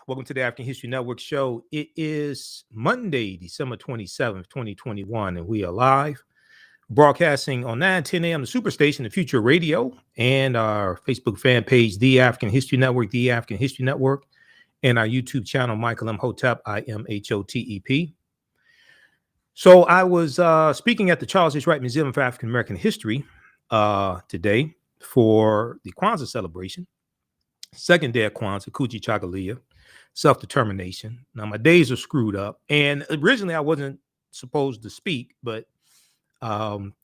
Welcome to the African History Network show. It is Monday, December 27th, 2021, and we are live broadcasting on 9:10 a.m. the Superstation, the Future Radio, and our Facebook fan page, The African History Network, The African History Network, and our YouTube channel, Michael Imhotep, Imhotep. So I was speaking at the Charles H. Wright Museum of African American History today for the Kwanzaa celebration, second day of Kwanzaa, Kuji Chagalia, self-determination. Now my days are screwed up, and originally I wasn't supposed to speak, but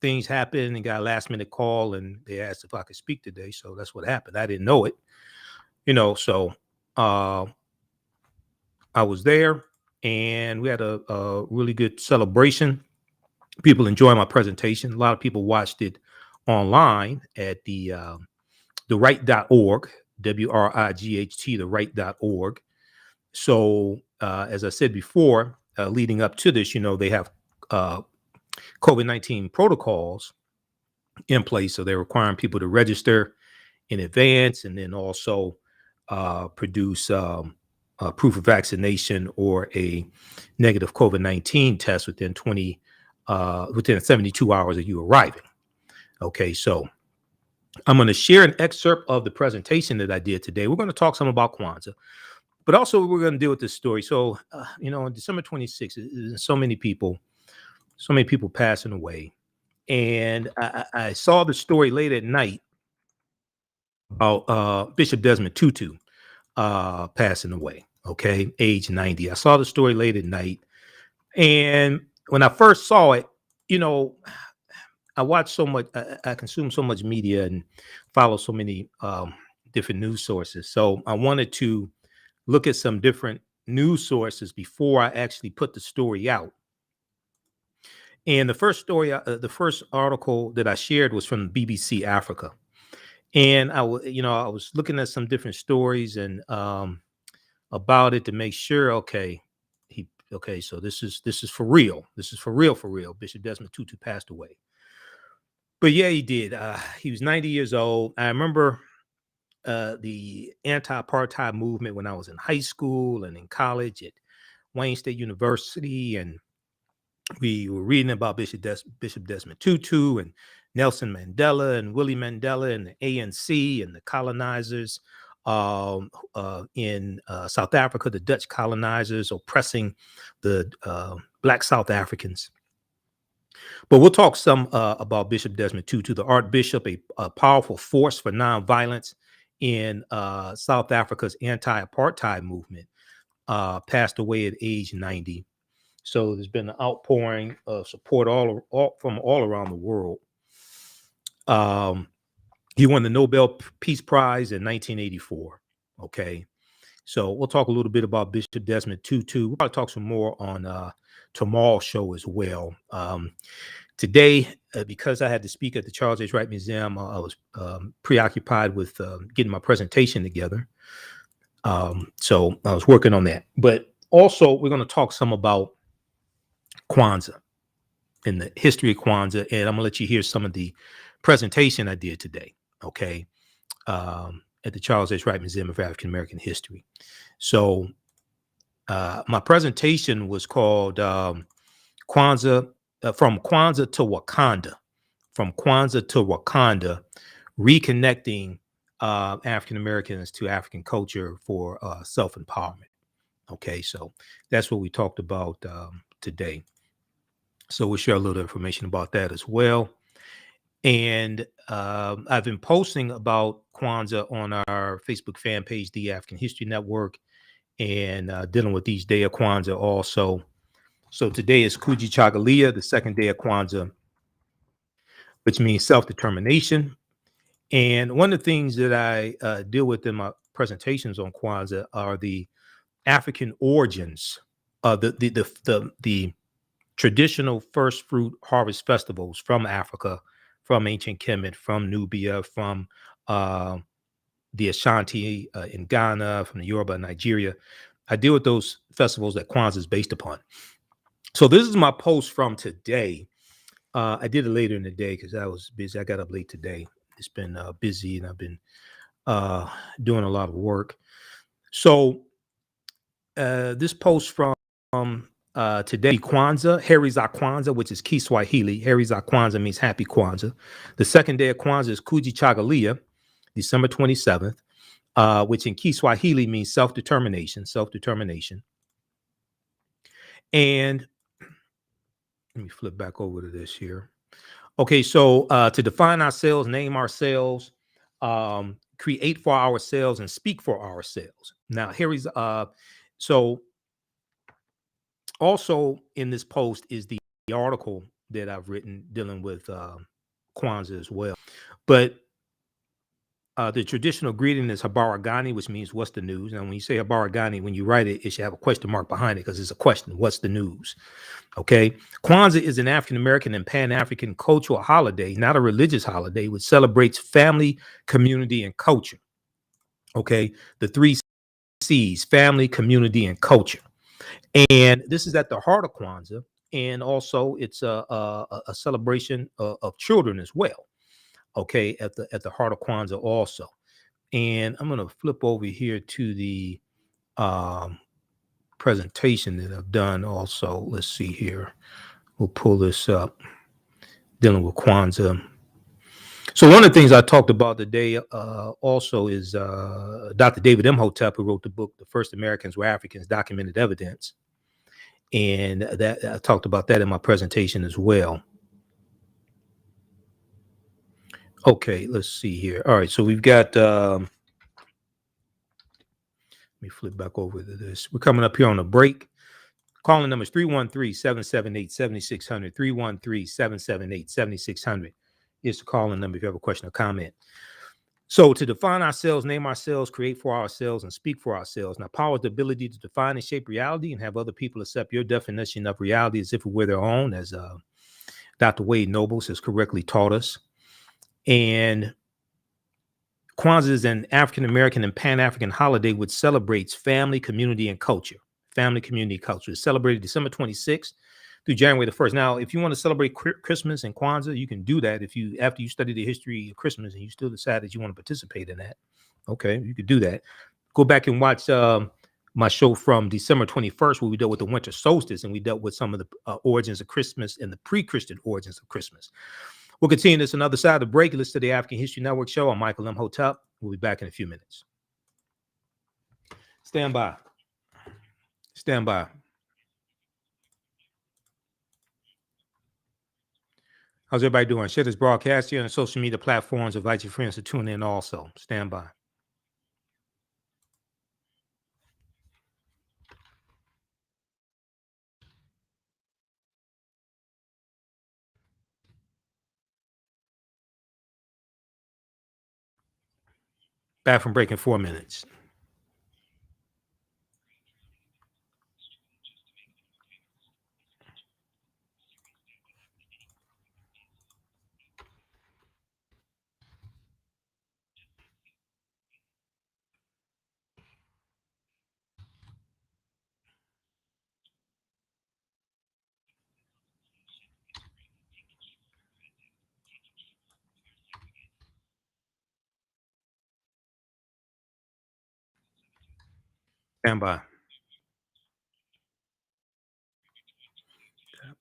things happened and got a last-minute call, and they asked if I could speak today, so that's what happened. I didn't know it, so I was there, and we had a really good celebration. People enjoyed my presentation. A lot of people watched it online at theright.org, WRIGHT, theright.org. So, as I said before, leading up to this, they have COVID-19 protocols in place. So they're requiring people to register in advance and then also produce proof of vaccination or a negative COVID-19 test within 72 hours of you arriving. Okay, so I'm going to share an excerpt of the presentation that I did today. We're going to talk some about Kwanzaa, but also we're going to deal with this story. So, on December 26th, so many people passing away. And I saw the story late at night about Bishop Desmond Tutu passing away, okay, age 90. I saw the story late at night. And when I first saw it, I watched so much, I consume so much media and follow so many different news sources. So I wanted to look at some different news sources before I actually put the story out. And the first story, the first article that I shared was from BBC Africa. And I was looking at some different stories and about it to make sure, so this is for real. This is for real. Bishop Desmond Tutu passed away. But yeah, he did. He was 90 years old. I remember the anti-apartheid movement when I was in high school and in college at Wayne State University, and we were reading about Bishop Desmond Tutu and Nelson Mandela and Willie Mandela and the ANC and the colonizers in South Africa, the Dutch colonizers oppressing the Black South Africans. But we'll talk some about Bishop Desmond Tutu, the Archbishop, a powerful force for nonviolence in South Africa's anti-apartheid movement, passed away at age 90. So there's been an outpouring of support from all around the world. He won the Nobel Peace Prize in 1984. Okay, so we'll talk a little bit about Bishop Desmond Tutu. We'll probably talk some more on tomorrow's show as well. Today, because I had to speak at the Charles H. Wright Museum, I was preoccupied with getting my presentation together. So I was working on that. But also, we're going to talk some about Kwanzaa and the history of Kwanzaa, and I'm gonna let you hear some of the presentation I did today, okay, at the Charles H. Wright Museum of African American History. So my presentation was called Kwanzaa, from Kwanzaa to Wakanda, reconnecting African Americans to African culture for self-empowerment. Okay, so that's what we talked about today. So we'll share a little information about that as well. And I've been posting about Kwanzaa on our Facebook fan page, The African History Network, and dealing with each day of Kwanzaa also. So today is Kuji Chagalia, the second day of Kwanzaa, which means self-determination. And one of the things that I deal with in my presentations on Kwanzaa are the African origins, the traditional first fruit harvest festivals from Africa, from ancient Kemet, from Nubia, from the Ashanti in Ghana, from the Yoruba in Nigeria. I deal with those festivals that Kwanzaa is based upon. So this is my post from today. I did it later in the day because I was busy. I got up late today. It's been busy, and I've been doing a lot of work. So This post from today, Kwanzaa, Heri za Kwanzaa, which is Kiswahili. Heri za Kwanzaa means happy Kwanzaa. The second day of Kwanzaa is Kujichagulia, December 27th, which in Kiswahili means self-determination, self-determination. And let me flip back over to this here. Okay, so to define ourselves, name ourselves, create for ourselves, and speak for ourselves. Now, here is so also in this post is the article that I've written dealing with Kwanzaa as well. But the traditional greeting is Habaragani, which means what's the news. And when you say Habaragani, when you write it, it should have a question mark behind it because it's a question. What's the news? Okay. Kwanzaa is an African-American and Pan-African cultural holiday, not a religious holiday, which celebrates family, community, and culture. Okay. The three C's: family, community, and culture. And this is at the heart of Kwanzaa. And also it's a celebration of children as well. Okay. At the heart of Kwanzaa also. And I'm going to flip over here to the presentation that I've done also. Let's see here. We'll pull this up, dealing with Kwanzaa. So one of the things I talked about today also is Dr. David Imhotep, who wrote the book, The First Americans Were Africans, Documented Evidence. And that I talked about that in my presentation as well. Okay, let's see here. All right, so we've got, let me flip back over to this. We're coming up here on a break. Calling number is 313-778-7600, 313-778-7600 is the calling number if you have a question or comment. So to define ourselves, name ourselves, create for ourselves, and speak for ourselves. Now, power is the ability to define and shape reality and have other people accept your definition of reality as if it were their own, as Dr. Wade Nobles has correctly taught us. And Kwanzaa is an African-American and Pan-African holiday which celebrates family, community, and culture. Family, community, culture. It's celebrated December 26th through January the 1st. Now, if you want to celebrate Christmas and Kwanzaa, you can do that after you study the history of Christmas and you still decide that you want to participate in that. Okay, you could do that. Go back and watch my show from December 21st where we dealt with the winter solstice and we dealt with some of the origins of Christmas and the pre-Christian origins of Christmas. We'll continue this another side of the break. Listen to the African History Network show. I'm Michael Imhotep. We'll be back in a few minutes. Stand by. Stand by. How's everybody doing? Share this broadcast here on the social media platforms. Invite your friends to tune in also. Stand by. Back from break in 4 minutes. Stand by.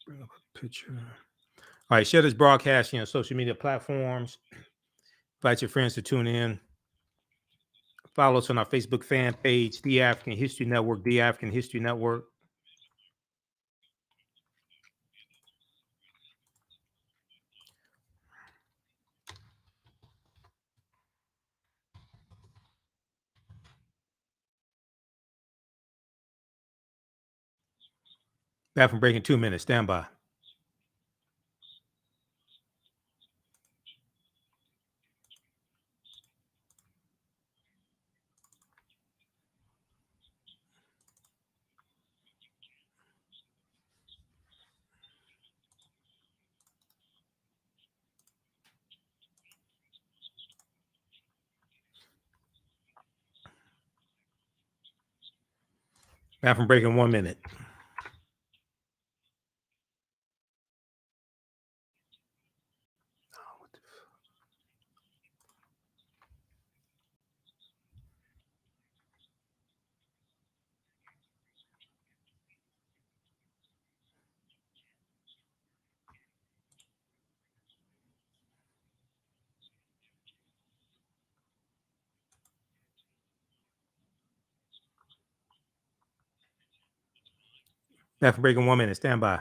Bring up a picture. All right, share this broadcast on social media platforms. Invite your friends to tune in. Follow us on our Facebook fan page, The African History Network, The African History Network. Back from break in 2 minutes. Stand by. Back from break in 1 minute. Back from breaking 1 minute. Stand by.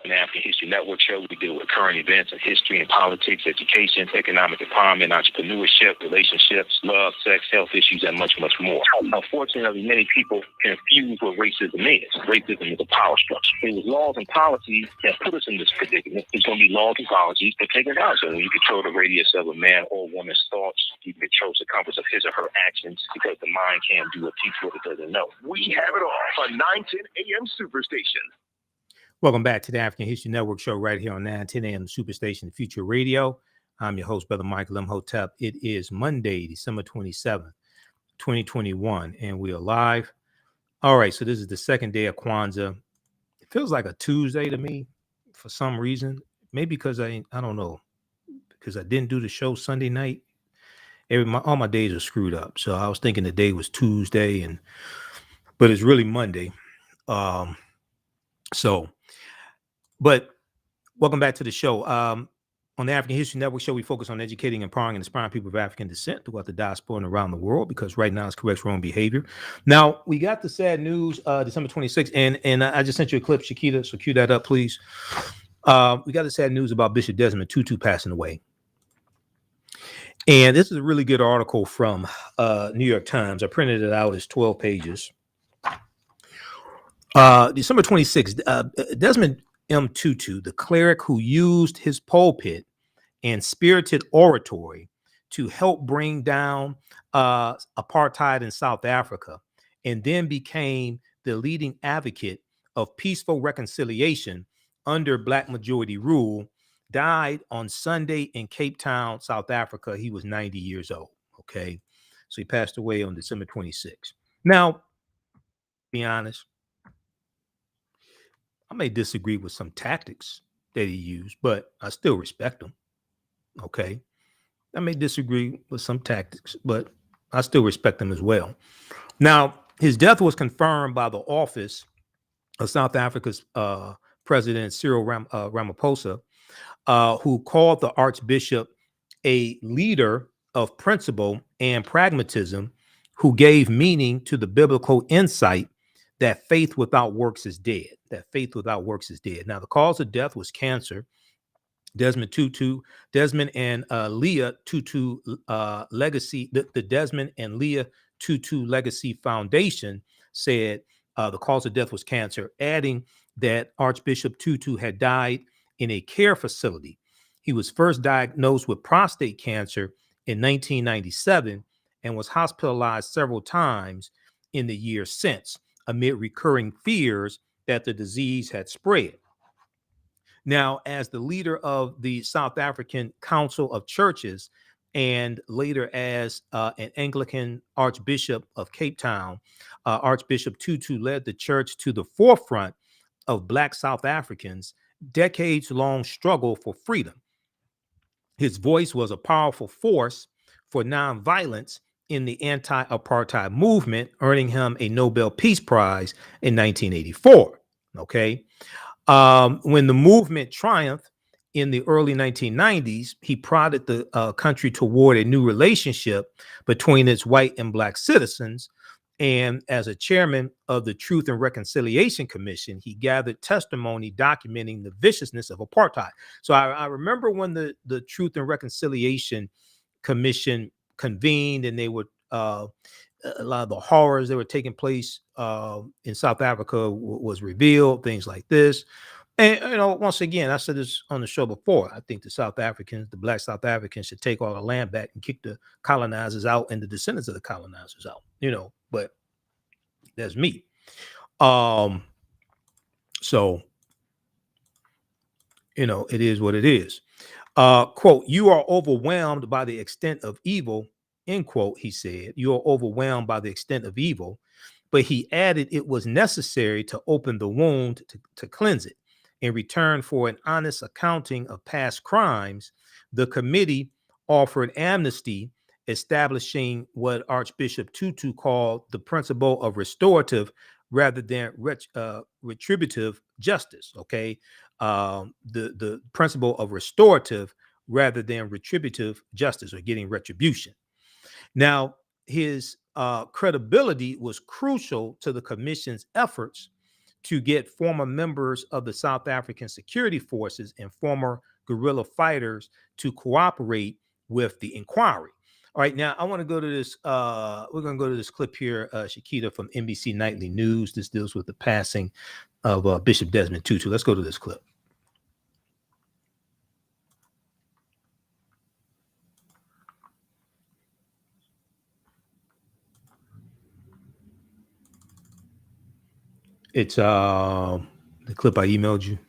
An African History Network show. We deal with current events and history and politics, education, economic empowerment, entrepreneurship, relationships, love, sex, health issues, and much, much more. Unfortunately, many people confuse what racism is. Racism is a power structure. It was laws and policies that put us in this predicament. It's going to be laws and policies that take us out. So when you control the radius of a man or woman's thoughts, you control the compass of his or her actions, because the mind can't do or teach what it doesn't know. We have it all on 910 AM Superstation. Welcome back to the African History Network show right here on 910 AM Superstation Future Radio. I'm your host, Brother Michael Imhotep. It is Monday, December 27th, 2021, and we are live. All right, so this is the second day of Kwanzaa. It feels like a Tuesday to me for some reason. Maybe because I don't know, because I didn't do the show Sunday night. All my days are screwed up. So I was thinking the day was Tuesday, but it's really Monday. But welcome back to the show. On the African History Network show, we focus on educating, empowering, and inspiring people of African descent throughout the diaspora and around the world, because right now it's correct wrong behavior. Now, we got the sad news, December 26th, and I just sent you a clip, Shakita, so cue that up, please. We got the sad news about Bishop Desmond Tutu passing away. And this is a really good article from New York Times. I printed it out. It's 12 pages. December 26th, Desmond Tutu, the cleric who used his pulpit and spirited oratory to help bring down apartheid in South Africa, and then became the leading advocate of peaceful reconciliation under Black majority rule, died on Sunday in Cape Town, South Africa. He was 90 years old. Okay, so he passed away on December 26th. Now, to be honest, I may disagree with some tactics that he used, but I still respect him. Okay. I may disagree with some tactics, but I still respect him as well. Now, his death was confirmed by the office of South Africa's President Cyril Ramaphosa, who called the Archbishop a leader of principle and pragmatism, who gave meaning to the biblical insight that faith without works is dead. That faith without works is dead. Now, the cause of death was cancer. Desmond and Leah Tutu Legacy, the Desmond and Leah Tutu Legacy Foundation said the cause of death was cancer, adding that Archbishop Tutu had died in a care facility. He was first diagnosed with prostate cancer in 1997 and was hospitalized several times in the years since, amid recurring fears that the disease had spread. Now, as the leader of the South African Council of Churches, and later as an Anglican Archbishop of Cape Town, Archbishop Tutu led the church to the forefront of Black South Africans' decades-long struggle for freedom. His voice was a powerful force for nonviolence in the anti-apartheid movement, earning him a Nobel Peace Prize in 1984. Okay. When the movement triumphed in the early 1990s, he prodded the country toward a new relationship between its white and Black citizens. And as a chairman of the Truth and Reconciliation Commission, he gathered testimony documenting the viciousness of apartheid. So I remember when the Truth and Reconciliation Commission convened, and they would a lot of the horrors that were taking place in South Africa was revealed, things like this. And, once again, I said this on the show before, I think the Black South Africans should take all the land back and kick the colonizers out and the descendants of the colonizers out, but that's me. So, it is what it is. Quote, "You are overwhelmed by the extent of evil," end quote, he said. "You are overwhelmed by the extent of evil." But he added it was necessary to open the wound to cleanse it. In return for an honest accounting of past crimes, the committee offered amnesty, establishing what Archbishop Tutu called the principle of restorative rather than retributive justice. Okay, the principle of restorative rather than retributive justice, or getting retribution. Now, his credibility was crucial to the commission's efforts to get former members of the South African security forces and former guerrilla fighters to cooperate with the inquiry. All right, now I want to go to this. We're going to go to this clip here, Shakita, from NBC Nightly News. This deals with the passing of Bishop Desmond Tutu. Let's go to this clip. It's the clip I emailed you.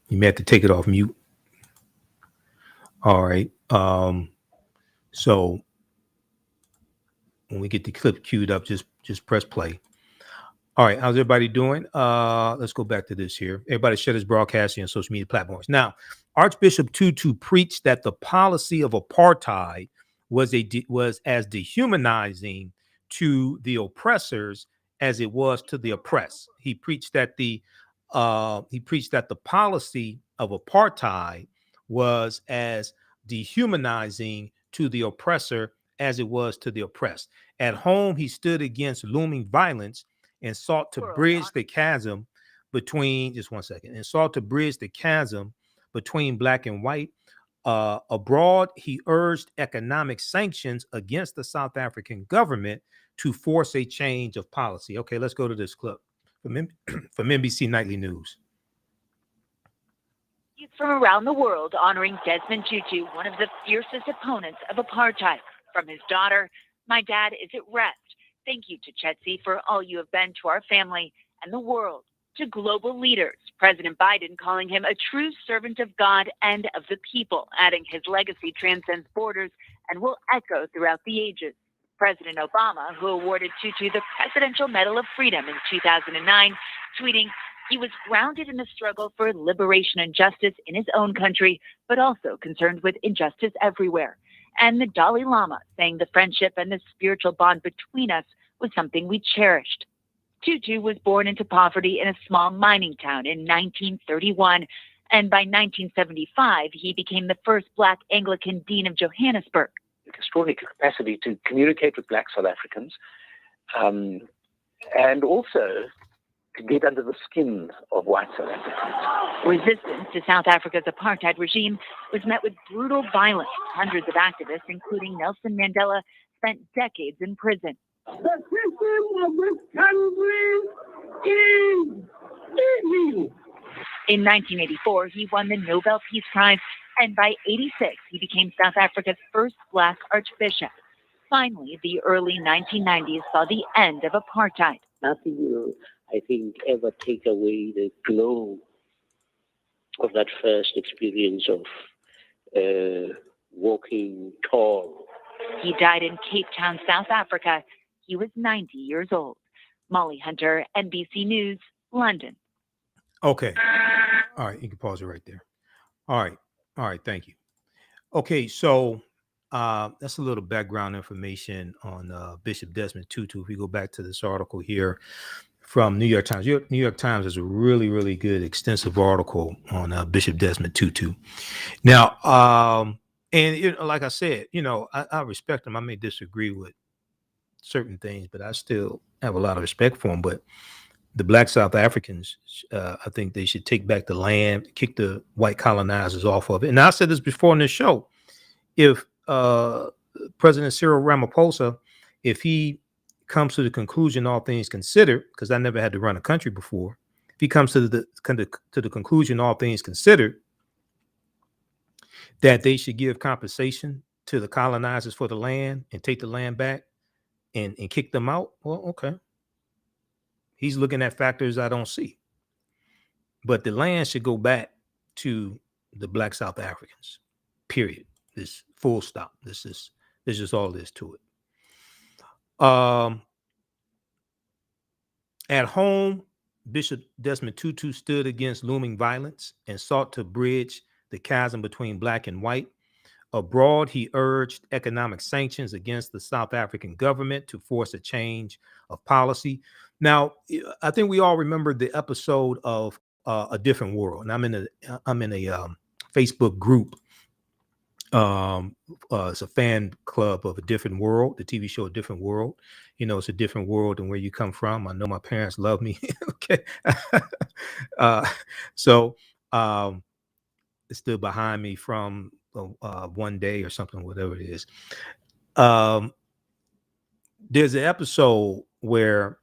You may have to take it off mute. All right. So when we get the clip queued up, just press play. All right, how's everybody doing? Let's go back to this here. Everybody share this broadcasting on social media platforms. Now, Archbishop Tutu preached that the policy of apartheid was as dehumanizing to the oppressors as it was to the oppressed. He preached that the policy of apartheid was as dehumanizing to the oppressor as it was to the oppressed. At home, he stood against looming violence and sought to bridge the chasm between, just one second, and sought to bridge the chasm between black and white. Abroad, he urged economic sanctions against the South African government to force a change of policy. Okay, let's go to this clip from NBC Nightly News. From around the world honoring Desmond Tutu, one of the fiercest opponents of apartheid. From his daughter, "My dad is at rest. Thank you to Chetsi for all you have been to our family and the world." To global leaders, President Biden calling him a true servant of God and of the people, adding his legacy transcends borders and will echo throughout the ages. President Obama, who awarded Tutu the Presidential Medal of Freedom in 2009, tweeting, he was grounded in the struggle for liberation and justice in his own country, but also concerned with injustice everywhere. And the Dalai Lama saying the friendship and the spiritual bond between us was something we cherished. Tutu was born into poverty in a small mining town in 1931, and by 1975, he became the first Black Anglican Dean of Johannesburg. Extraordinary capacity to communicate with Black South Africans, and also to get under the skin of white South Africans. Resistance to South Africa's apartheid regime was met with brutal violence. Hundreds of activists, including Nelson Mandela, spent decades in prison. The system of this country is evil. In 1984, he won the Nobel Peace Prize, and by 86, he became South Africa's first Black archbishop. Finally, the early 1990s saw the end of apartheid. Nothing will, I think, ever take away the glow of that first experience of walking tall. He died in Cape Town, South Africa. He was 90 years old. Molly Hunter, NBC News, London. Okay. All right. You can pause it right there. All right. Thank you. Okay. So that's a little background information on Bishop Desmond Tutu. If we go back to this article here from New York Times. New York Times is a really, really good, extensive article on Bishop Desmond Tutu. Now, and like I said, I respect him. I may disagree with certain things, but I still have a lot of respect for him. But the Black South Africans, I think they should take back the land, kick the white colonizers off of it. And I said this before on this show. If President Cyril Ramaphosa, if he comes to the conclusion, all things considered, because I never had to run a country before, if he comes to the conclusion, all things considered, that they should give compensation to the colonizers for the land and take the land back and kick them out, well, okay. He's looking at factors I don't see. But the land should go back to the Black South Africans, period. This full stop. This is all there is to it. At home, Bishop Desmond Tutu stood against looming violence and sought to bridge the chasm between black and white. Abroad, he urged economic sanctions against the South African government to force a change of policy. Now, I think we all remember the episode of A Different World, and I'm in a Facebook group. It's a fan club of A Different World, the TV show A Different World. You know, it's a different world than where you come from. I know my parents love me. Okay. uh, so it stood behind me from one day or something, whatever it is. There's an episode where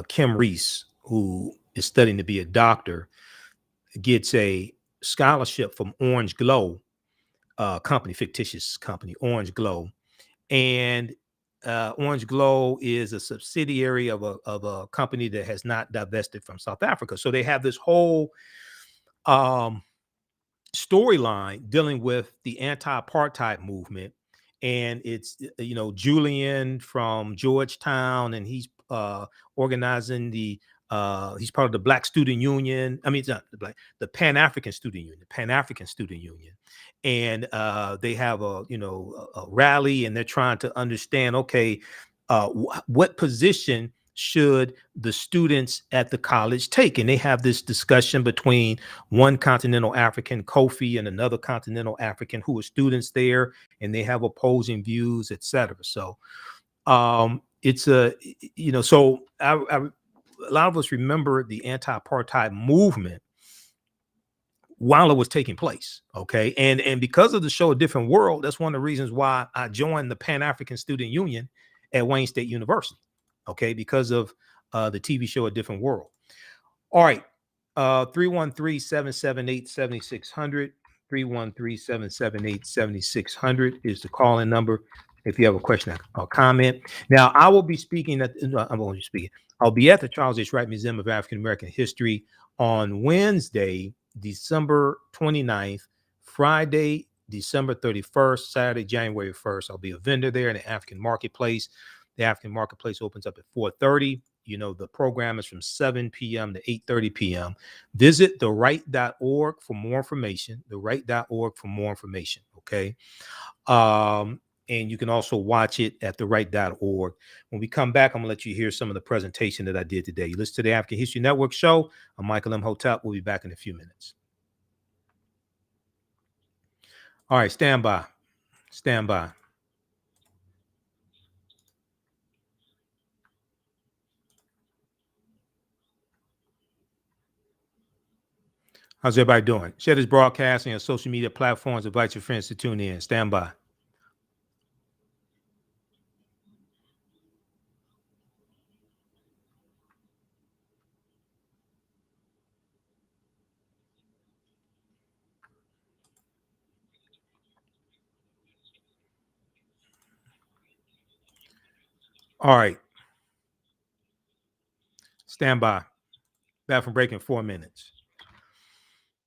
Kim Reese, who is studying to be a doctor, gets a scholarship from Orange Glow company, fictitious company, Orange Glow. And Orange Glow is a subsidiary of a company that has not divested from South Africa. So they have this whole storyline dealing with the anti-apartheid movement. And it's, Julian from Georgetown, and he's organizing he's part of the Black Student Union. I mean, it's not the Pan-African Student Union, And they have a rally, and they're trying to understand, okay, what position should the students at the college take? And they have this discussion between one continental African, Kofi, and another continental African who are students there, and they have opposing views, etc. So it's a lot of us remember the anti-apartheid movement while it was taking place. Okay. And because of the show A Different World, that's one of the reasons why I joined the Pan-African Student Union at Wayne State University. Okay. Because of the TV show A Different World. All right. 313-778-7600. 313-778-7600 is the call-in number if you have a question or comment. Now, I will be speaking I'll be at the Charles H. Wright Museum of African American History on Wednesday, December 29th, Friday, December 31st, Saturday, January 1st. I'll be a vendor there in the African Marketplace. The African Marketplace opens up at 4:30. The program is from 7 p.m. to 8:30 p.m. Visit theright.org for more information. Theright.org for more information. Okay. And you can also watch it at theright.org. When we come back, I'm gonna let you hear some of the presentation that I did today. You listen to the African History Network show. I'm Michael Imhotep. We'll be back in a few minutes. All right, stand by. How's everybody doing? Share this broadcast on your social media platforms. Invite your friends to tune in. Stand by. All right. Stand by. Back from break in 4 minutes.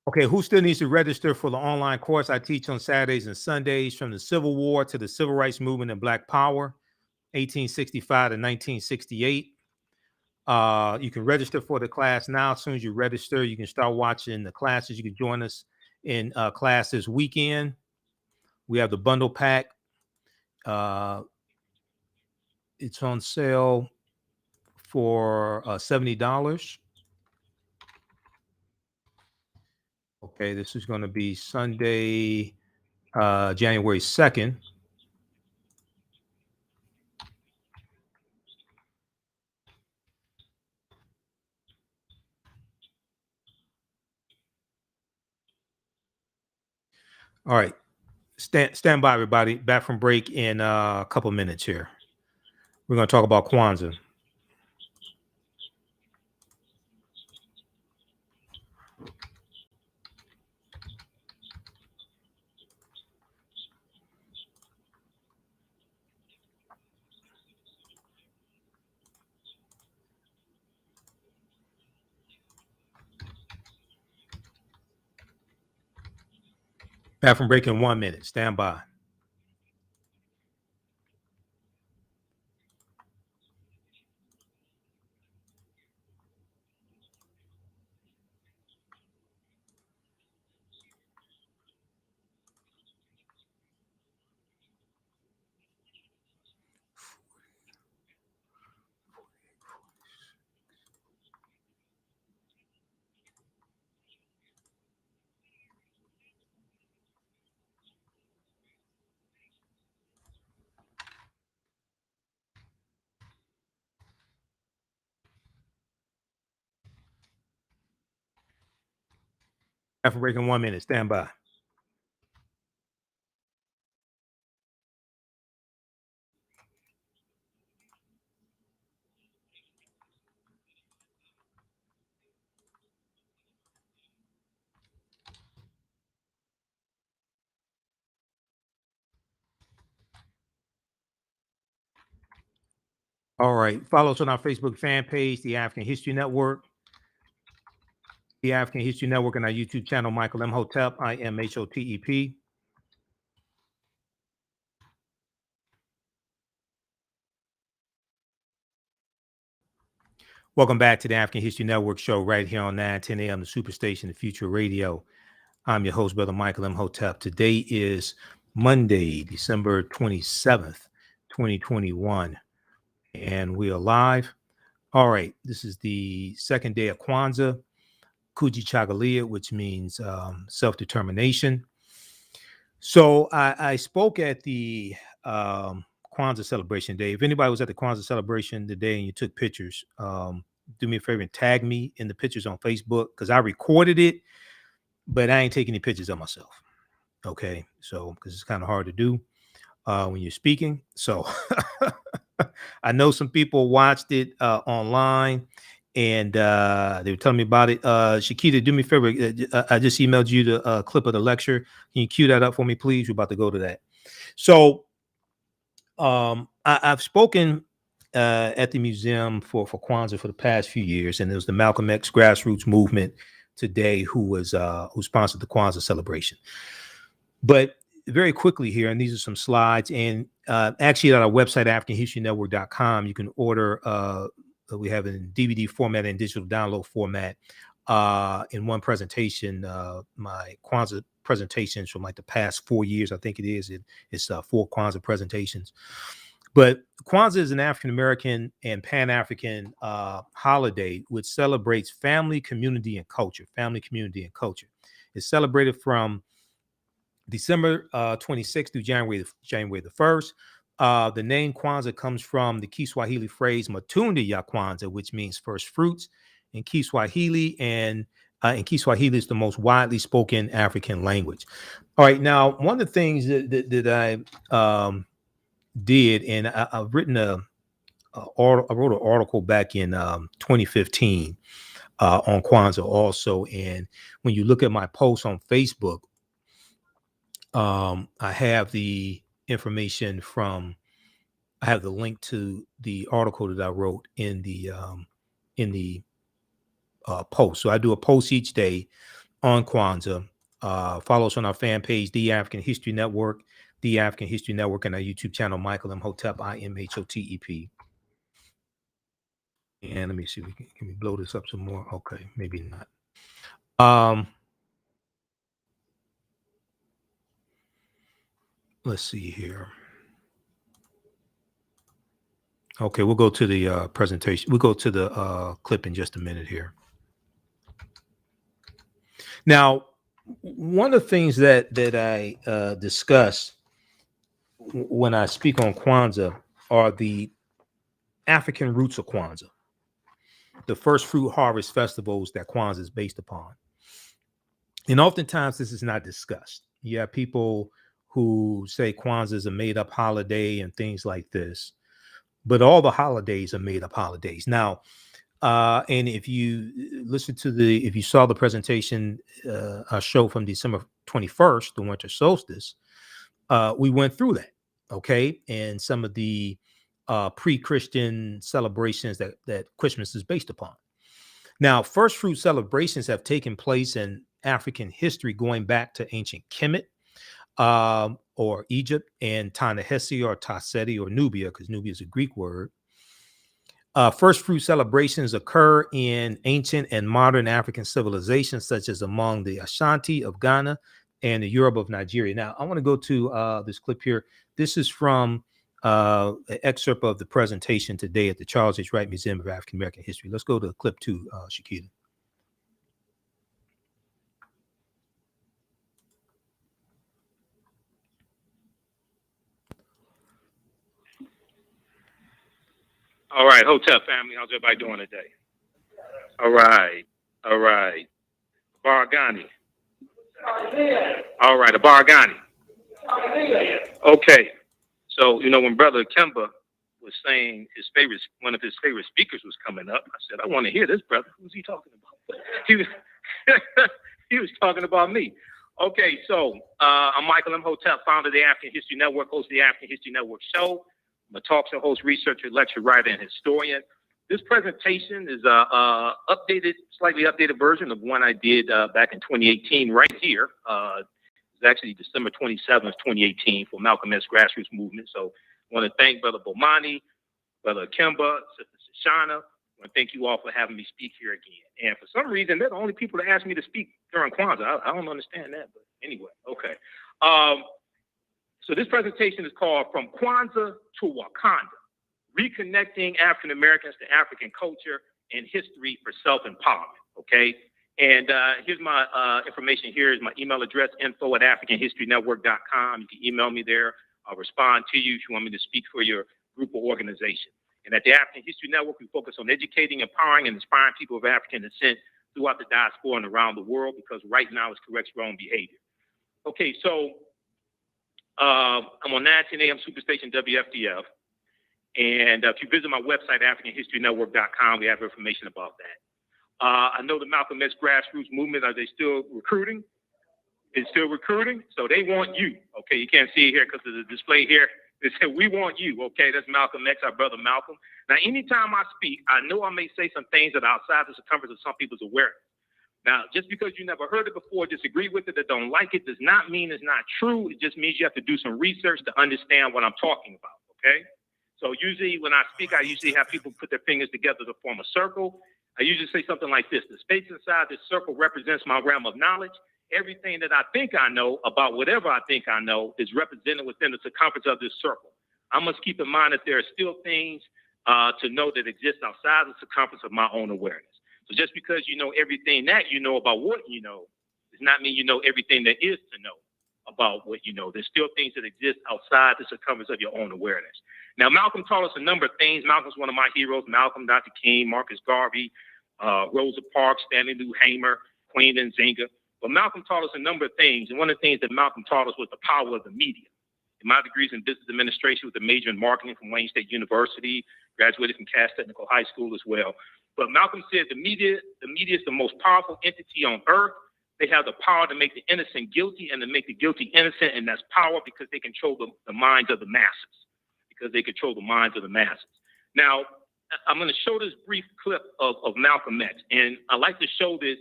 Okay, who still needs to register for the online course I teach on Saturdays and Sundays, from the Civil War to the Civil Rights Movement and Black Power, 1865 to 1968. You can register for the class now. As soon as you register, you can start watching the classes. You can join us in class this weekend. We have the bundle pack. It's on sale for $70. Okay, this is going to be Sunday, January 2nd. All right. Stand by, everybody. Back from break in a couple minutes here. We're going to talk about Kwanzaa. Back from break in 1 minute. Stand by. After breaking 1 minute, stand by. All right. Follow us on our Facebook fan page, the African History Network. The African History Network, and our YouTube channel, Michael Imhotep, Imhotep. Welcome back to the African History Network show right here on 910 a.m. the Superstation, the Future Radio. I'm your host, Brother Michael Imhotep. Today is Monday, December 27th, 2021, and we are live. All right, this is the second day of Kwanzaa, Kujichagulia, which means self-determination. So I spoke at the Kwanzaa celebration day. If anybody was at the Kwanzaa celebration today and you took pictures, do me a favor and tag me in the pictures on Facebook, because I recorded it, but I ain't taking any pictures of myself. Okay, so because it's kind of hard to do when you're speaking. So I know some people watched it online, and they were telling me about it. Shakita, do me a favor. I just emailed you the clip of the lecture. Can you cue that up for me, please? We're about to go to that. So I've spoken at the museum for Kwanzaa for the past few years, and it was the Malcolm X grassroots movement today who sponsored the Kwanzaa celebration. But very quickly here, and these are some slides, and actually at our website, AfricanHistoryNetwork.com, you can order, we have it in DVD format and digital download format in one presentation, my Kwanzaa presentations from like the past 4 years, I think it is. It's 4 Kwanzaa presentations. But Kwanzaa is an African-American and Pan-African holiday which celebrates family, community, and culture. Family, community, and culture. It's celebrated from December 26th through January the 1st. The name Kwanzaa comes from the Kiswahili phrase Matunda ya Kwanzaa, which means first fruits in Kiswahili, and in Kiswahili is the most widely spoken African language. All right, now one of the things that I did, and I've written I wrote an article back in 2015 on Kwanzaa also, and when you look at my posts on Facebook, I have the information I have the link to the article that I wrote in the post. So I do a post each day on Kwanzaa. Follow us on our fan page, The African History Network, The African History Network, and our YouTube channel, Michael Imhotep, Imhotep. And let me see, can we blow this up some more? Okay, maybe not. Let's see here. Okay, we'll go to the presentation. We'll go to the clip in just a minute here. Now, one of the things that I discuss when I speak on Kwanzaa are the African roots of Kwanzaa, the first fruit harvest festivals that Kwanzaa is based upon. And oftentimes this is not discussed. You have people who say Kwanzaa is a made-up holiday and things like this, but all the holidays are made-up holidays. Now, and if you if you saw the presentation, our show from December 21st, the winter solstice, we went through that, okay? And some of the pre-Christian celebrations that Christmas is based upon. Now, first fruit celebrations have taken place in African history going back to ancient Kemet, or Egypt, and Ta-Nehisi or Ta-Seti or Nubia, because Nubia is a Greek word. First fruit celebrations occur in ancient and modern African civilizations, such as among the Ashanti of Ghana and the Yoruba of Nigeria. Now, I want to go to this clip here. This is from an excerpt of the presentation today at the Charles H. Wright Museum of African American History. Let's go to clip 2, Shakita. All right, Hotep family, how's everybody doing today? All right. Baragani, All right, Abaragani. Okay. So, when Brother Kemba was saying one of his favorite speakers was coming up, I said, I want to hear this, brother. Who's he talking about? He was, he was talking about me. Okay, so I'm Michael Imhotep, founder of the African History Network, host of the African History Network show. I'm a talk show host, researcher, lecturer, writer, and historian. This presentation is a slightly updated version of one I did back in 2018 right here. It's actually December 27th, 2018 for Malcolm X Grassroots Movement. So I want to thank Brother Bomani, Brother Kemba, Sister Shoshana. I want to thank you all for having me speak here again. And for some reason, they're the only people that asked me to speak during Kwanzaa. I don't understand that, but anyway, okay. So this presentation is called From Kwanzaa to Wakanda, Reconnecting African Americans to African Culture and History for Self-Empowerment, okay? And here's my information. Here is my email address, info@africanhistorynetwork.com. You can email me there. I'll respond to you if you want me to speak for your group or organization. And at the African History Network, we focus on educating, empowering, and inspiring people of African descent throughout the diaspora and around the world, because right now it corrects wrong behavior. Okay, so I'm on 910 AM Superstation WFDF. And if you visit my website, AfricanHistoryNetwork.com, we have information about that. I know the Malcolm X Grassroots Movement, are they still recruiting? It's still recruiting, so they want you. Okay, you can't see it here because of the display here. They said, we want you. Okay, that's Malcolm X, our brother Malcolm. Now, anytime I speak, I know I may say some things that are outside the circumference of some people's awareness. Now, just because you never heard it before, disagree with it, or don't like it, does not mean it's not true. It just means you have to do some research to understand what I'm talking about, okay? So usually when I speak, I usually have people put their fingers together to form a circle. I usually say something like this: the space inside this circle represents my realm of knowledge. Everything that I think I know about whatever I think I know is represented within the circumference of this circle. I must keep in mind that there are still things to know that exist outside the circumference of my own awareness. So just because you know everything that you know about what you know does not mean you know everything there is to know about what you know. There's still things that exist outside the circumference of your own awareness. Now, Malcolm taught us a number of things. Malcolm's one of my heroes. Malcolm, Dr. King, Marcus Garvey, Rosa Parks, Stanley Lou Hamer, Queen Nzinga. But Malcolm taught us a number of things. And one of the things that Malcolm taught us was the power of the media. In my degrees in business administration with a major in marketing from Wayne State University, graduated from Cass Technical High School as well. But Malcolm said the media is the most powerful entity on earth. They have the power to make the innocent guilty and to make the guilty innocent, and that's power because they control the minds of the masses. Because they control the minds of the masses. Now, I'm going to show this brief clip of Malcolm X, and I like to show this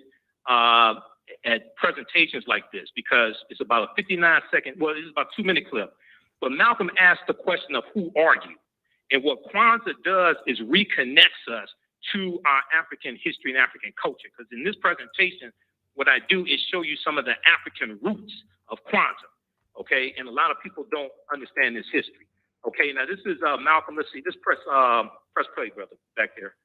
at presentations like this because it's about a 59-second, well, it's about a 2-minute clip. But Malcolm asked the question of who are you? And what Kwanzaa does is reconnects us to our African history and African culture. Because in this presentation, what I do is show you some of the African roots of Kwanzaa, okay? And a lot of people don't understand this history. Okay, now this is Malcolm. Let's see, just press play, brother, back there.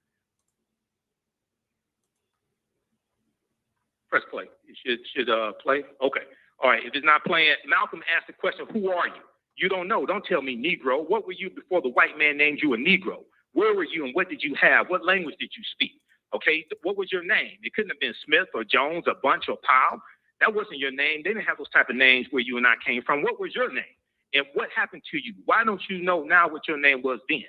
Press play. It should play. Okay. All right. If it's not playing, Malcolm asked the question, who are you? You don't know. Don't tell me Negro. What were you before the white man named you a Negro? Where were you and what did you have? What language did you speak? Okay. What was your name? It couldn't have been Smith or Jones or Bunch or Powell. That wasn't your name. They didn't have those type of names where you and I came from. What was your name? And what happened to you? Why don't you know now what your name was then?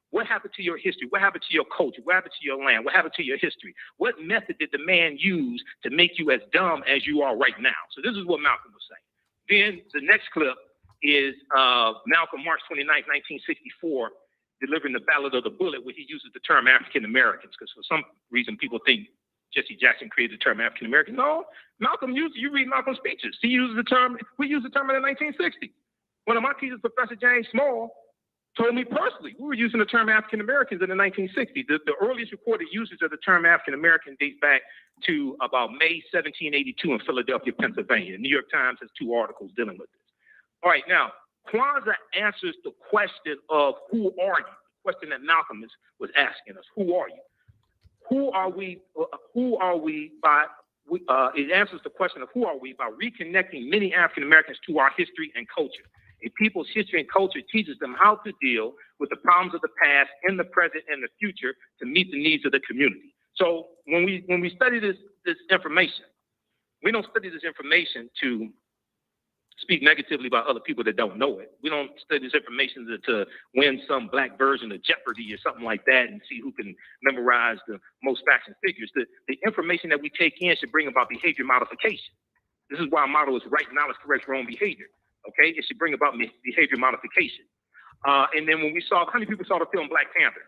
What happened to your history? What happened to your culture? What happened to your land? What happened to your history? What method did the man use to make you as dumb as you are right now? So this is what Malcolm was saying. Then the next clip is Malcolm, March 29th, 1964, delivering the Ballad of the Bullet, where he uses the term African Americans, because for some reason people think Jesse Jackson created the term African American. No, Malcolm used it. You read Malcolm's speeches. He uses the term, we used the term in the 1960s. One of my teachers, Professor James Small, told me personally, we were using the term African Americans in the 1960s. The earliest recorded usage of the term African American dates back to about May 1782 in Philadelphia, Pennsylvania. The New York Times has 2 articles dealing with this. All right, now, Kwanzaa answers the question of who are you? The question that Malcolm was asking us, who are you? Who are we by, it answers the question of who are we by reconnecting many African Americans to our history and culture. A people's history and culture teaches them how to deal with the problems of the past, in the present, and the future to meet the needs of the community. So when we study this information, We don't study this information to speak negatively about other people that don't know it. We don't study this information to win some black version of Jeopardy or something like that and see who can memorize the most facts and figures. The information that we take in should bring about behavior modification. This is why our motto is right knowledge corrects wrong behavior. Okay, it should bring about behavior modification. And then when we saw, how many people saw the film Black Panther?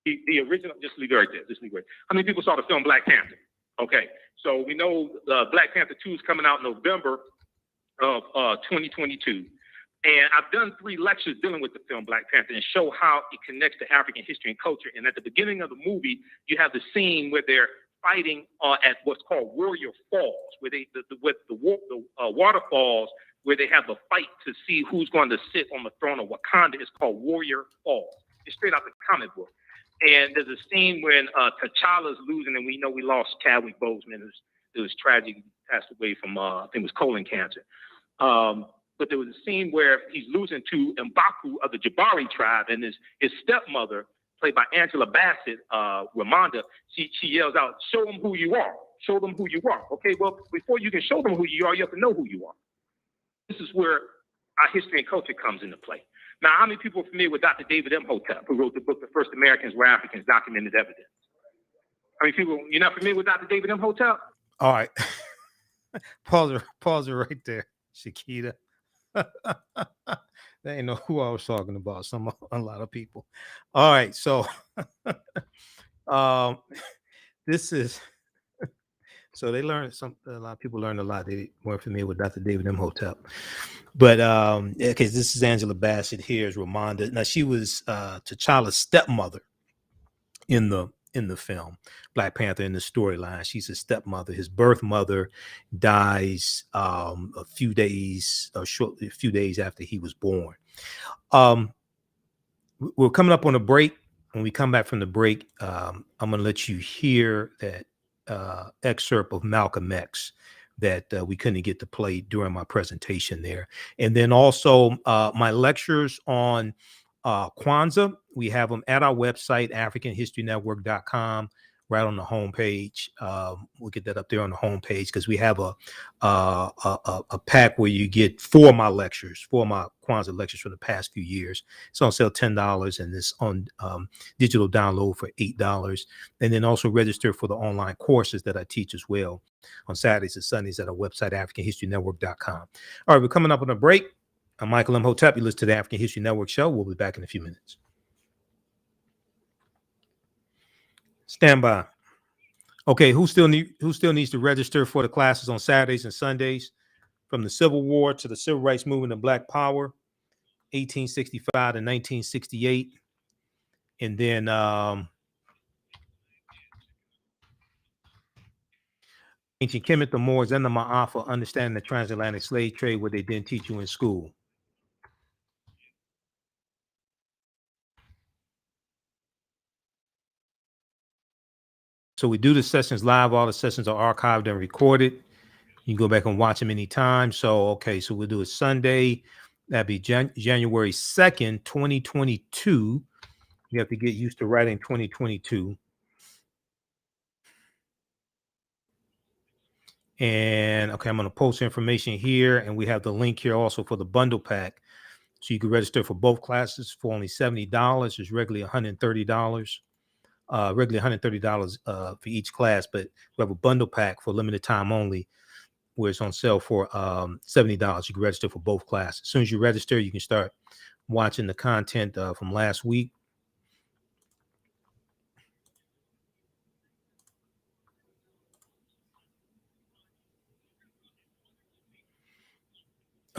The original, just leave it right there. Just leave it right. How many people saw the film Black Panther? Okay, so we know Black Panther 2 is coming out in November of 2022. And I've done 3 lectures dealing with the film Black Panther and show how it connects to African history and culture. And at the beginning of the movie, you have the scene where they're fighting at what's called Warrior Falls, where the waterfalls, where they have a fight to see who's going to sit on the throne of Wakanda. Is called Warrior Falls. It's straight out the comic book. And there's a scene when T'Challa's losing, and we know we lost Chadwick Boseman. It was tragic. He passed away from, I think it was colon cancer. But there was a scene where he's losing to M'Baku of the Jabari tribe, and his stepmother, played by Angela Bassett, Ramonda, she yells out, "Show them who you are. Show them who you are." Okay, well, before you can show them who you are, you have to know who you are. This is where our history and culture comes into play. Now, how many people are familiar with Dr. David Imhotep, who wrote the book, The First Americans Were Africans, Documented Evidence? How many people, you're not familiar with Dr. David Imhotep? All right. Pause it right there, Shakita. They ain't know who I was talking about. A lot of people. All right, so this is so they learned a lot of people learned a lot. They weren't familiar with Dr. David Imhotep. But okay, this is Angela Bassett. Here's Ramonda. Now she was T'Challa's stepmother in the film Black Panther, in the storyline. She's his stepmother. His birth mother dies a few days after he was born. We're coming up on a break. When we come back from the break, I'm going to let you hear that excerpt of Malcolm X that we couldn't get to play during my presentation there. And then also my lectures on Kwanzaa, we have them at our website, AfricanHistoryNetwork.com, right on the homepage. We'll get that up there on the homepage because we have a pack where you get 4 of my Kwanzaa lectures for the past few years. It's on sale $10, and it's on digital download for $8. And then also register for the online courses that I teach as well on Saturdays and Sundays at our website, AfricanHistoryNetwork.com. All right, we're coming up on a break. I'm Michael Imhotep. You listen to the African History Network show. We'll be back in a few minutes. Stand by. Okay, who still needs to register for the classes on Saturdays and Sundays? From the Civil War to the Civil Rights Movement and Black Power, 1865 to 1968. And then Ancient Kemet, the Moors, and the Ma'afa, Understanding the Transatlantic Slave Trade, what they didn't teach you in school. So we do the sessions live. All the sessions are archived and recorded. You can go back and watch them anytime. So, okay, so we'll do it Sunday. That'd be January 2nd, 2022. You have to get used to writing 2022. And, okay, I'm going to post information here. And we have the link here also for the bundle pack. So you can register for both classes for only $70. It's regularly $130. Regularly $130 for each class, but we have a bundle pack for limited time only, where it's on sale for $70. You can register for both classes. As soon as you register, you can start watching the content from last week.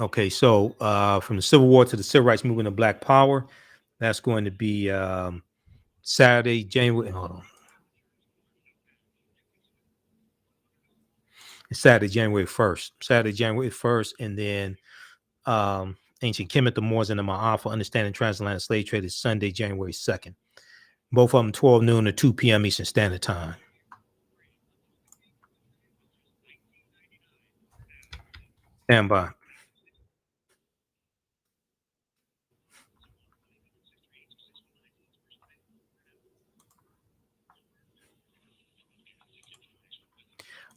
Okay, so from the Civil War to the Civil Rights Movement of Black Power, that's going to be Saturday, January. Hold on. It's Saturday, January 1st. Saturday, January 1st, and then Ancient Kemet, the Moors, and the Ma'afa, Understanding Transatlantic Slave Trade is Sunday, January 2nd. Both of them 12 noon to 2 p.m. Eastern Standard Time. Stand by.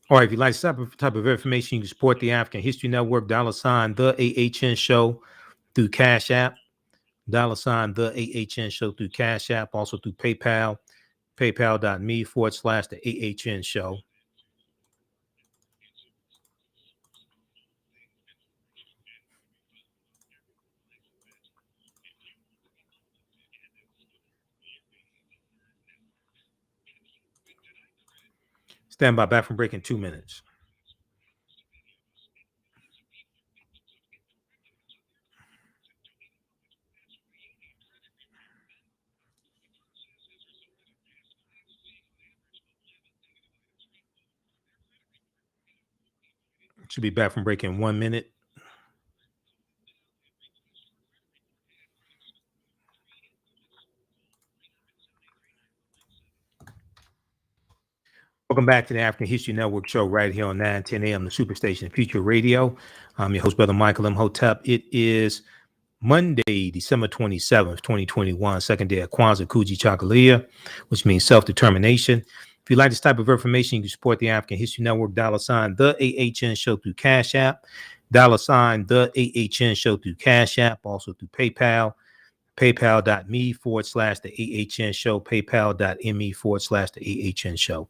All right, if you like this type of information, you can support the African History Network, $ the AHN Show through Cash App, $ the AHN Show through Cash App, also through PayPal, paypal.me/the AHN Show. Stand by, back from break in 2 minutes. Should be back from break in 1 minute. Welcome back to the African History Network show right here on 910 a.m. the Superstation Future Radio. I'm your host, Brother Michael Imhotep. It is Monday, December 27th, 2021, second day of Kwanzaa Kuji Chakalia, which means self-determination. If you like this type of information, you can support the African History Network, $ the AHN Show through Cash App, $ the AHN Show through Cash App, also through PayPal, paypal.me/the AHN Show, paypal.me/the AHN Show.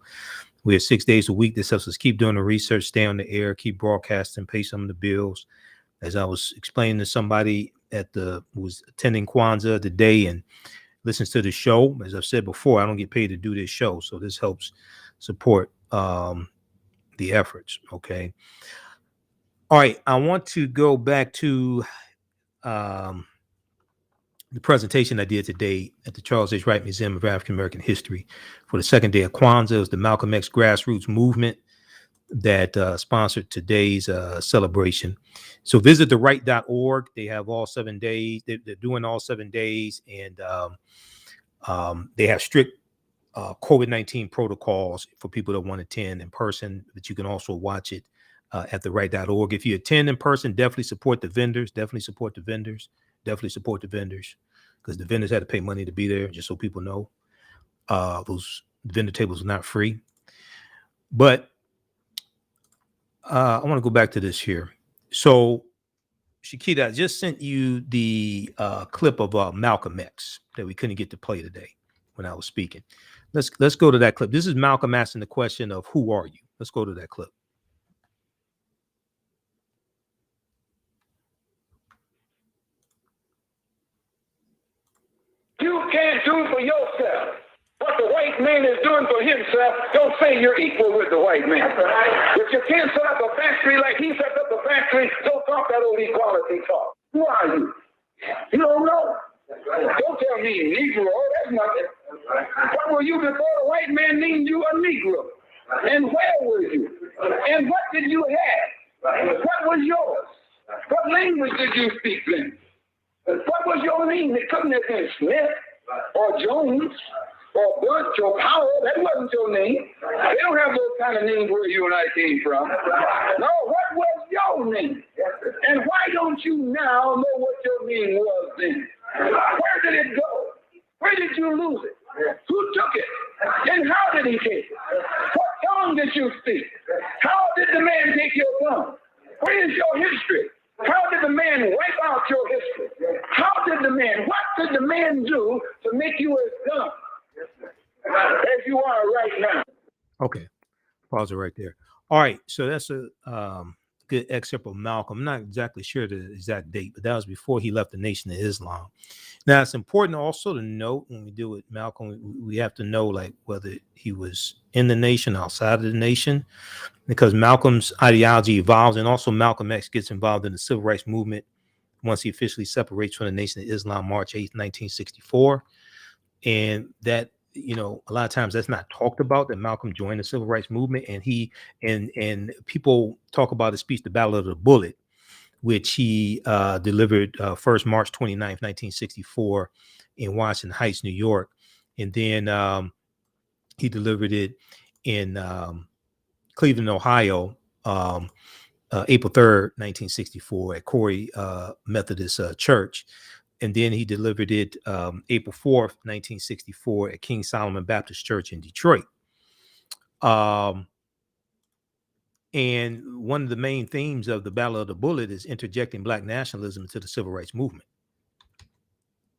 We have 6 days a week. This helps us keep doing the research, stay on the air, keep broadcasting, pay some of the bills. As I was explaining to somebody who was attending Kwanzaa today and listens to the show, as I've said before, I don't get paid to do this show, so this helps support the efforts. Okay. All right. I want to go back to the presentation I did today at the Charles H. Wright Museum of African American History for the second day of Kwanzaa. It was the Malcolm X grassroots movement that sponsored today's celebration. So visit theright.org. They have all 7 days. They're doing all 7 days, and they have strict COVID-19 protocols for people that want to attend in person, but you can also watch it at theright.org. If you attend in person, definitely support the vendors. Definitely support the vendors, because the vendors had to pay money to be there, just so people know. Those vendor tables are not free. But I want to go back to this here. So, Shakita, I just sent you the clip of Malcolm X that we couldn't get to play today when I was speaking. Let's go to that clip. This is Malcolm asking the question of who are you? Let's go to that clip. You can't do for yourself what the white man is doing for himself. Don't say you're equal with the white man. If you can't set up a factory like he set up a factory, don't talk that old equality talk. Who are you? You don't know. Don't tell me Negro. That's nothing. What were you before the white man named you a Negro? And where were you? And what did you have? What was yours? What language did you speak then? What was your name? It couldn't have been Smith or Jones or Bunch or Powell. That wasn't your name. They don't have those kind of names where you and I came from. No, what was your name? And why don't you now know what your name was then? Where did it go? Where did you lose it? Who took it? And how did he take it? What tongue did you speak? How did the man take your tongue? Where is your history? How did the man wipe out your history? What did the man do to make you as dumb as you are right now? Okay. Pause it right there. All right. So that's a good excerpt of Malcolm. I'm not exactly sure the exact date, but that was before he left the Nation of Islam. Now, it's important also to note when we deal with Malcolm, we have to know like whether he was in the nation, outside of the nation, because Malcolm's ideology evolves, and also Malcolm X gets involved in the civil rights movement once he officially separates from the Nation of Islam, March 8th, 1964. And that, you know, a lot of times that's not talked about, that Malcolm joined the civil rights movement, and he and people talk about his speech, The Battle of the Bullet, which he delivered first March 29th, 1964 in Washington Heights, New York. And then he delivered it in Cleveland, Ohio, April 3rd, 1964 at Corey Methodist Church. And then he delivered it April 4th, 1964 at King Solomon Baptist Church in Detroit. And one of the main themes of the Battle of the Bullet is interjecting Black nationalism into the civil rights movement.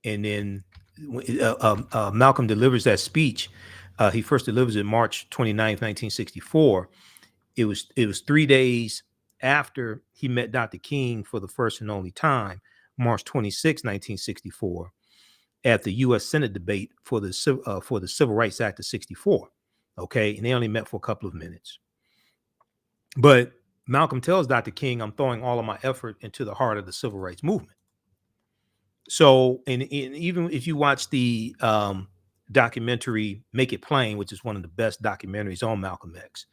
And then Malcolm delivers that speech. He first delivers it March 29th, 1964. It was 3 days after he met Dr. King for the first and only time, March 26, 1964, at the U.S. Senate debate for the Civil Rights Act of 64. Okay, and they only met for a couple of minutes. But Malcolm tells Dr. King, I'm throwing all of my effort into the heart of the civil rights movement. So, and even if you watch the documentary Make It Plain, which is one of the best documentaries on Malcolm X,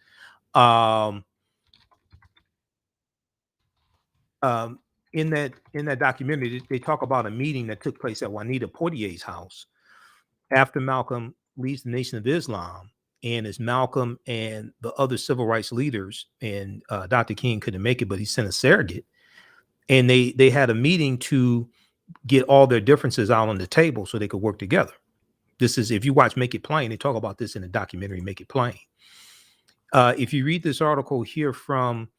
in that documentary, they talk about a meeting that took place at Juanita Portier's house after Malcolm leaves the Nation of Islam. And it's Malcolm and the other civil rights leaders, and Dr. King couldn't make it, but he sent a surrogate. And they had a meeting to get all their differences out on the table so they could work together. This is, if you watch Make It Plain, they talk about this in the documentary Make It Plain. If you read this article here from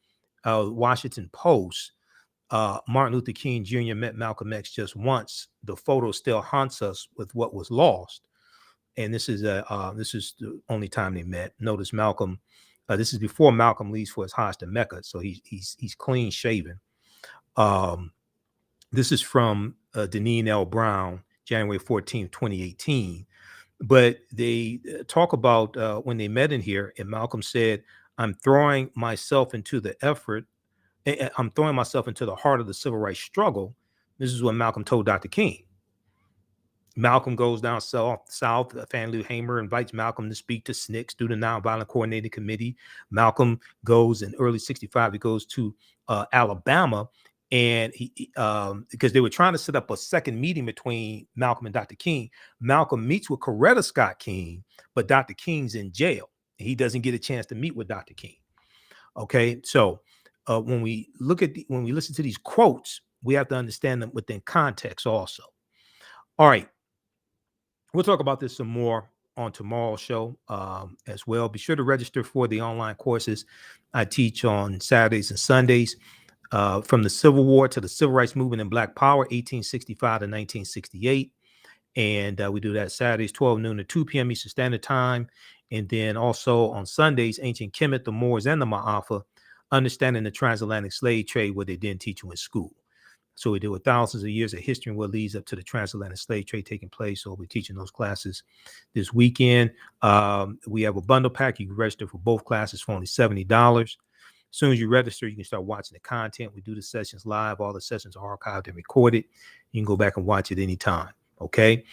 Washington Post, Martin Luther King Jr. met Malcolm X just once. The photo still haunts us with what was lost. And this is the only time they met. Notice Malcolm. This is before Malcolm leaves for his Hajj to Mecca, so he's clean shaven. This is from Deneen L. Brown, January 14th, 2018. But they talk about when they met in here, and Malcolm said, I'm throwing myself into the effort. I'm throwing myself into the heart of the civil rights struggle. This is what Malcolm told Dr. King. Malcolm goes down south. Fannie Lou Hamer invites Malcolm to speak to SNCC, Student Nonviolent Coordinating Committee. Malcolm goes in early 65. He goes to Alabama, and he because they were trying to set up a second meeting between Malcolm and Dr. King. Malcolm meets with Coretta Scott King, but Dr. King's in jail. He doesn't get a chance to meet with Dr. King. Okay, so when we listen to these quotes, we have to understand them within context also. All right. We'll talk about this some more on tomorrow's show as well. Be sure to register for the online courses I teach on Saturdays and Sundays, from the Civil War to the Civil Rights Movement and Black Power, 1865 to 1968. And we do that Saturdays, 12 noon to 2 p.m. Eastern Standard Time. And then also on Sundays, Ancient Kemet, the Moors, and the Ma'afa, Understanding the Transatlantic Slave Trade, what they didn't teach you in school. So we deal with thousands of years of history and what leads up to the transatlantic slave trade taking place. So we're teaching those classes this weekend. We have a bundle pack. You can register for both classes for only $70. As soon as you register, you can start watching the content. We do the sessions live. All the sessions are archived and recorded. You can go back and watch it anytime. Okay.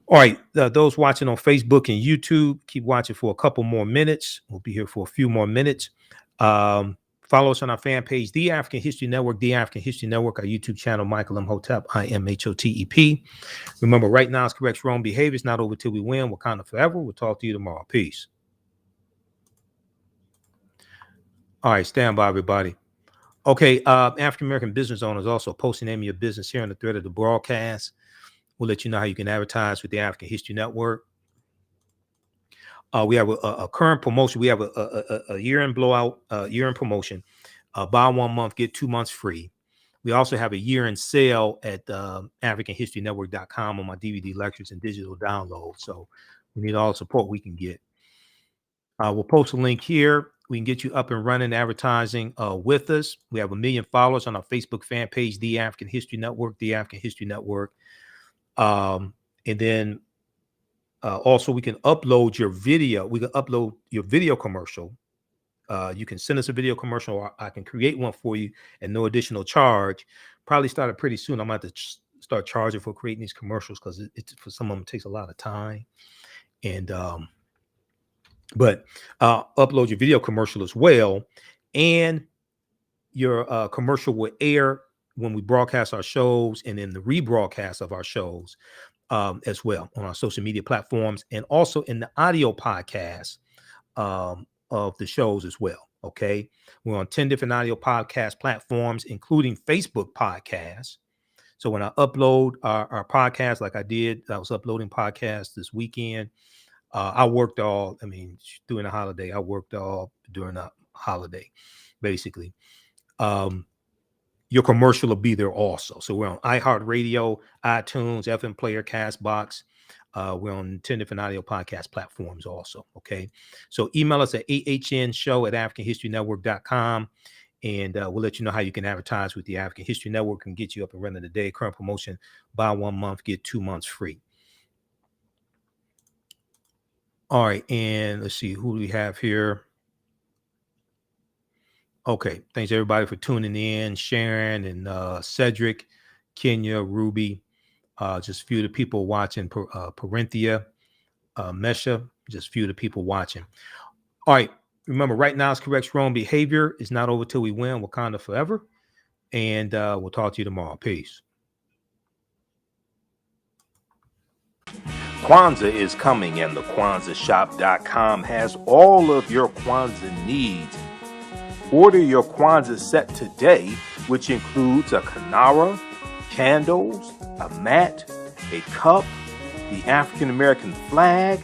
All right. Those watching on Facebook and YouTube, keep watching for a couple more minutes. We'll be here for a few more minutes. Follow us on our fan page, The African History Network, The African History Network, our YouTube channel, Michael Imhotep, Imhotep. Remember, right now is correct wrong behavior. It's not over till we win. Wakanda forever. We'll talk to you tomorrow. Peace. All right, stand by, everybody. Okay, African American business owners also posting the name of your business here on the thread of the broadcast. We'll let you know how you can advertise with the African History Network. We have a current promotion. We have a year-end blowout, year-end promotion. Buy 1 month, get 2 months free. We also have a year-end sale at AfricanHistoryNetwork.com on my DVD lectures and digital downloads. So we need all the support we can get. We'll post a link here. We can get you up and running advertising with us. We have 1 million followers on our Facebook fan page, The African History Network, The African History Network. And then also, we can upload your video. We can upload your video commercial. You can send us a video commercial, or I can create one for you at no additional charge. Probably started pretty soon. I'm going to have to start charging for creating these commercials because it's for some of them it takes a lot of time. And but upload your video commercial as well, and your commercial will air when we broadcast our shows, and then the rebroadcast of our shows. As well on our social media platforms, and also in the audio podcast of the shows as well. Okay. We're on 10 different audio podcast platforms, including Facebook podcasts. So when I upload our podcast, like I was uploading podcasts this weekend. During the holiday, I worked all during the holiday, basically. Your commercial will be there also. So we're on iHeartRadio, iTunes, FM Player, Castbox. We're on 10 different audio podcast platforms also. Okay. So email us at AHNshow@AfricanHistoryNetwork.com. And we'll let you know how you can advertise with the African History Network and get you up and running today. Current promotion: buy 1 month, get 2 months free. All right. And let's see, who do we have here? Okay. Thanks everybody for tuning in. Sharon and Cedric, Kenya, Ruby, just a few of the people watching. Parenthia, Mesha, just a few of the people watching. All right. Remember, right now is correct wrong behavior. It's not over till we win. Wakanda forever. And we'll talk to you tomorrow. Peace. Kwanzaa is coming, and the KwanzaaShop.com has all of your Kwanzaa needs. Order your Kwanzaa set today, which includes a kinara, candles, a mat, a cup, the African American flag,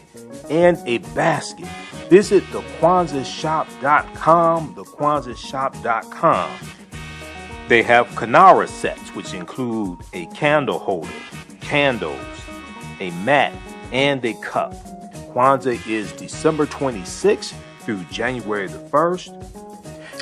and a basket. Visit the KwanzaaShop.com, thekwanzaashop.com. They have kinara sets, which include a candle holder, candles, a mat, and a cup. Kwanzaa is December 26th through January the 1st.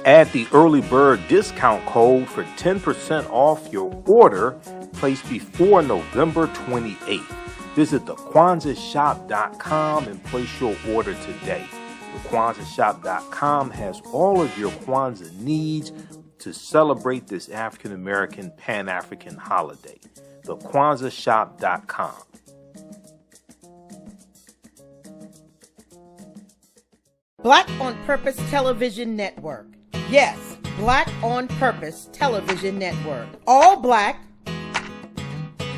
Add the early bird discount code for 10% off your order placed before November 28th. Visit thekwanzaashop.com and place your order today. TheKwanzaaShop.com has all of your Kwanzaa needs to celebrate this African American Pan-African holiday. TheKwanzaaShop.com. Black on Purpose Television Network. Yes, Black on Purpose Television Network. All black,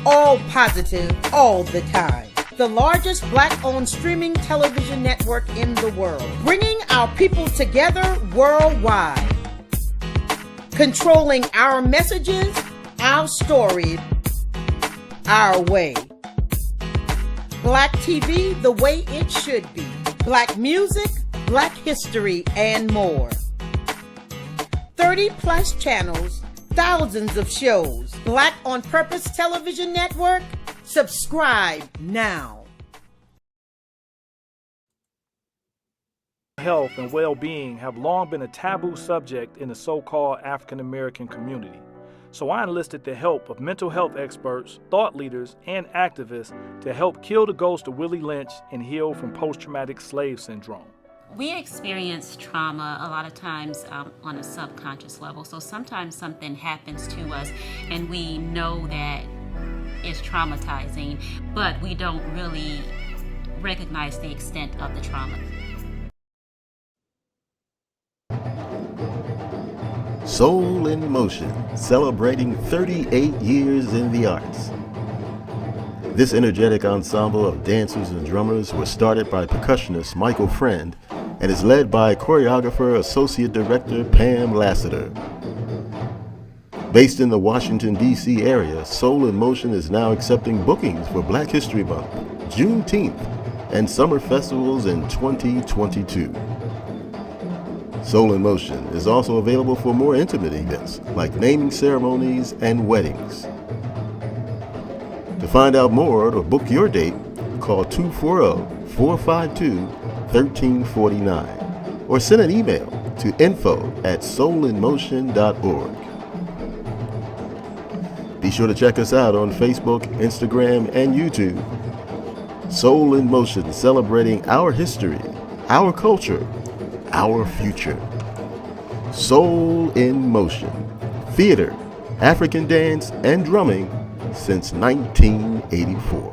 all positive, all the time. The largest black-owned streaming television network in the world. Bringing our people together worldwide. Controlling our messages, our story, our way. Black TV the way it should be. Black music, Black history, and more. 30 plus channels, thousands of shows. Black on Purpose Television Network. Subscribe now. Health and well-being have long been a taboo subject in the so-called African American community. So I enlisted the help of mental health experts, thought leaders, and activists to help kill the ghost of Willie Lynch and heal from post-traumatic slave syndrome. We experience trauma a lot of times on a subconscious level. So sometimes something happens to us and we know that it's traumatizing, but we don't really recognize the extent of the trauma. Soul in Motion, celebrating 38 years in the arts. This energetic ensemble of dancers and drummers was started by percussionist Michael Friend and is led by choreographer Associate Director Pam Lassiter. Based in the Washington, D.C. area, Soul in Motion is now accepting bookings for Black History Month, Juneteenth, and summer festivals in 2022. Soul in Motion is also available for more intimate events like naming ceremonies and weddings. To find out more or to book your date, call 240-452-1349 or send an email to info@soulinmotion.org. Be sure to check us out on Facebook, Instagram, and YouTube. Soul in Motion, celebrating our history, our culture, our future. Soul in Motion. Theater, African dance, and drumming since 1984.